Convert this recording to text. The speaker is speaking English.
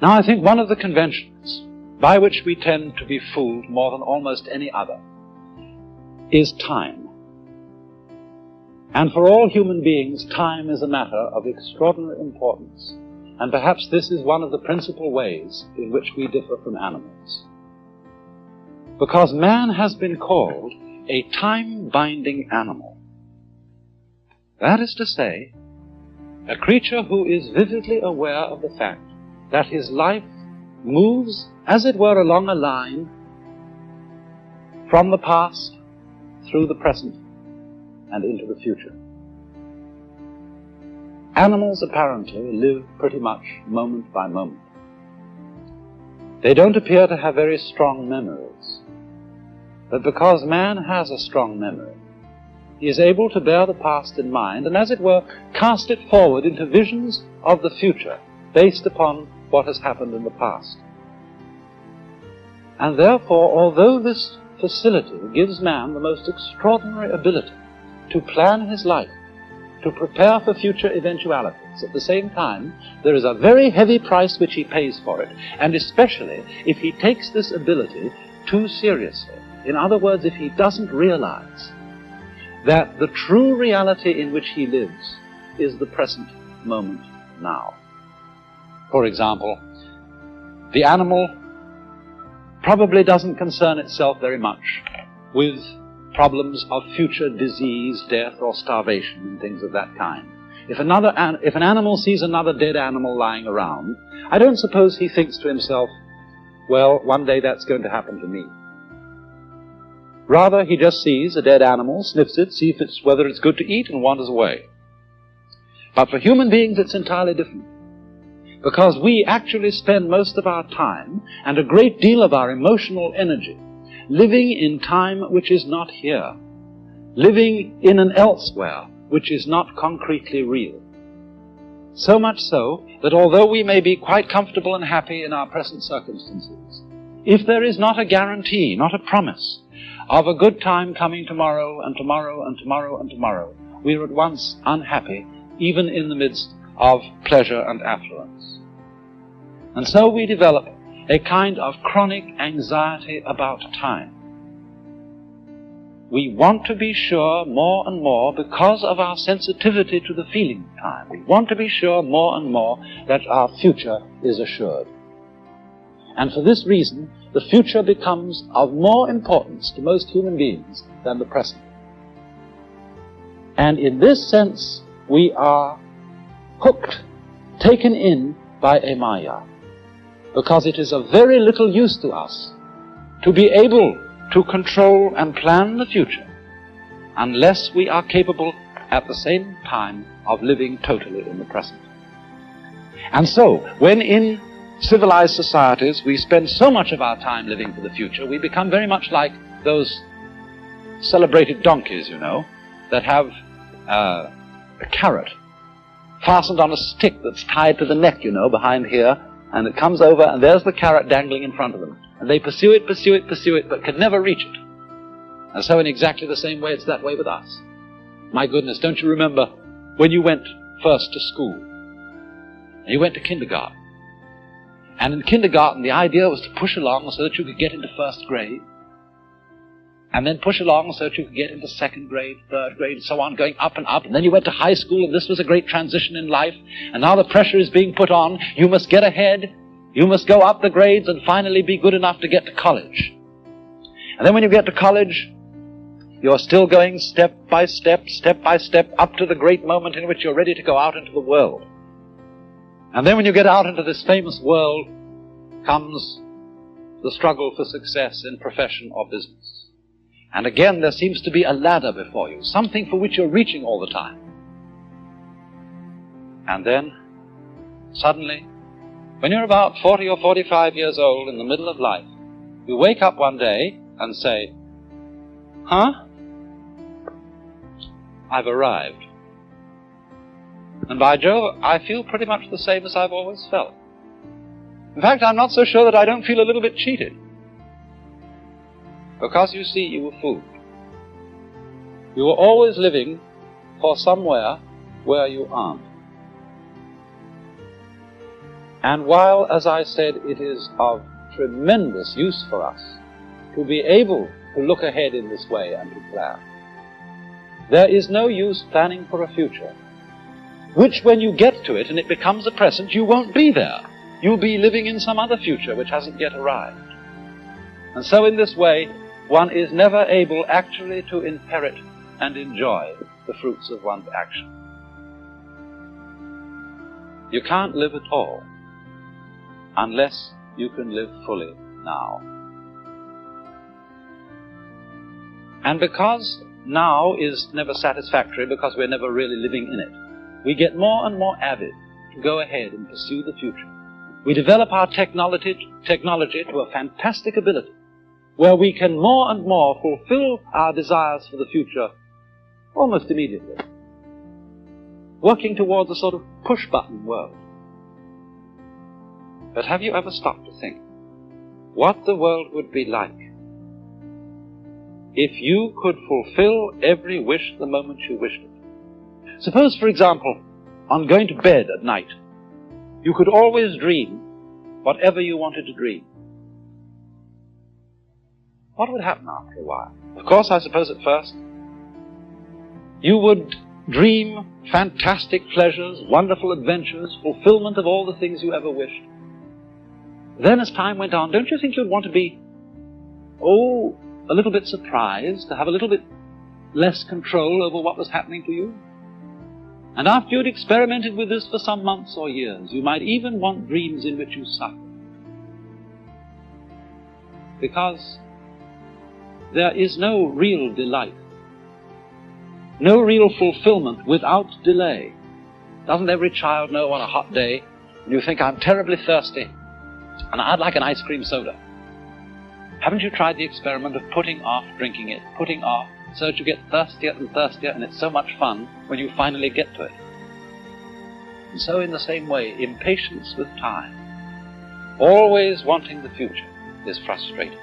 Now, I think one of the conventions by which we tend to be fooled more than almost any other is time. And for all human beings, time is a matter of extraordinary importance. And perhaps this is one of the principal ways in which we differ from animals. Because man has been called a time-binding animal. That is to say, a creature who is vividly aware of the fact that his life moves, as it were, along a line from the past through the present and into the future. Animals apparently live pretty much moment by moment. They don't appear to have very strong memories. But because man has a strong memory, he is able to bear the past in mind and, as it were, cast it forward into visions of the future based upon what has happened in the past. And therefore, although this facility gives man the most extraordinary ability to plan his life, to prepare for future eventualities, at the same time, there is a very heavy price which he pays for it, and especially if he takes this ability too seriously. In other words, if he doesn't realize that the true reality in which he lives is the present moment now. For example, the animal probably doesn't concern itself very much with problems of future disease, death, or starvation, and things of that kind. If an animal sees another dead animal lying around, I don't suppose he thinks to himself, well, one day that's going to happen to me. Rather, he just sees a dead animal, sniffs it, sees whether it's good to eat, and wanders away. But for human beings, it's entirely different. Because we actually spend most of our time and a great deal of our emotional energy living in time which is not here, living in an elsewhere which is not concretely real. So much so that although we may be quite comfortable and happy in our present circumstances, if there is not a guarantee, not a promise, of a good time coming tomorrow and tomorrow and tomorrow and tomorrow, we are at once unhappy, even in the midst of pleasure and affluence. And so we develop a kind of chronic anxiety about time. We want to be sure more and more, because of our sensitivity to the feeling of time, we want to be sure more and more that our future is assured. And for this reason, the future becomes of more importance to most human beings than the present. And in this sense, we are hooked, taken in by a maya, because it is of very little use to us to be able to control and plan the future unless we are capable at the same time of living totally in the present. And so, when in civilized societies we spend so much of our time living for the future, we become very much like those celebrated donkeys, you know, that have a carrot fastened on a stick that's tied to the neck, you know, behind here, and it comes over, and there's the carrot dangling in front of them. And they pursue it, but can never reach it. And so in exactly the same way, it's that way with us. My goodness, don't you remember when you went first to school? And you went to kindergarten. And in kindergarten, the idea was to push along so that you could get into first grade, and then push along so that you could get into second grade, third grade, and so on, going up and up. And then you went to high school, and this was a great transition in life. And now the pressure is being put on. You must get ahead. You must go up the grades and finally be good enough to get to college. And then when you get to college, you're still going step by step, up to the great moment in which you're ready to go out into the world. And then when you get out into this famous world, comes the struggle for success in profession or business. And again, there seems to be a ladder before you, something for which you're reaching all the time. And then, suddenly, when you're about 40 or 45 years old in the middle of life, you wake up one day and say, huh? I've arrived. And by Jove, I feel pretty much the same as I've always felt. In fact, I'm not so sure that I don't feel a little bit cheated. Because, you see, you were fooled. You were always living for somewhere where you aren't. And while, as I said, it is of tremendous use for us to be able to look ahead in this way and to plan, there is no use planning for a future, which when you get to it and it becomes a present, you won't be there. You'll be living in some other future which hasn't yet arrived. And so in this way, one is never able actually to inherit and enjoy the fruits of one's action. You can't live at all unless you can live fully now. And because now is never satisfactory, because we're never really living in it, we get more and more avid to go ahead and pursue the future. We develop our technology to a fantastic ability, where we can more and more fulfill our desires for the future almost immediately, working towards a sort of push-button world. But have you ever stopped to think what the world would be like if you could fulfill every wish the moment you wished it? Suppose, for example, on going to bed at night, you could always dream whatever you wanted to dream. What would happen after a while? Of course, I suppose at first you would dream fantastic pleasures, wonderful adventures, fulfillment of all the things you ever wished. Then as time went on, don't you think you'd want to be, a little bit surprised, to have a little bit less control over what was happening to you? And after you'd experimented with this for some months or years, you might even want dreams in which you suffer. Because there is no real delight, no real fulfillment without delay. Doesn't every child know on a hot day when you think, I'm terribly thirsty and I'd like an ice cream soda? Haven't you tried the experiment of putting off drinking it, putting off, so that you get thirstier and thirstier, and it's so much fun when you finally get to it? And so in the same way, impatience with time, always wanting the future, is frustrating.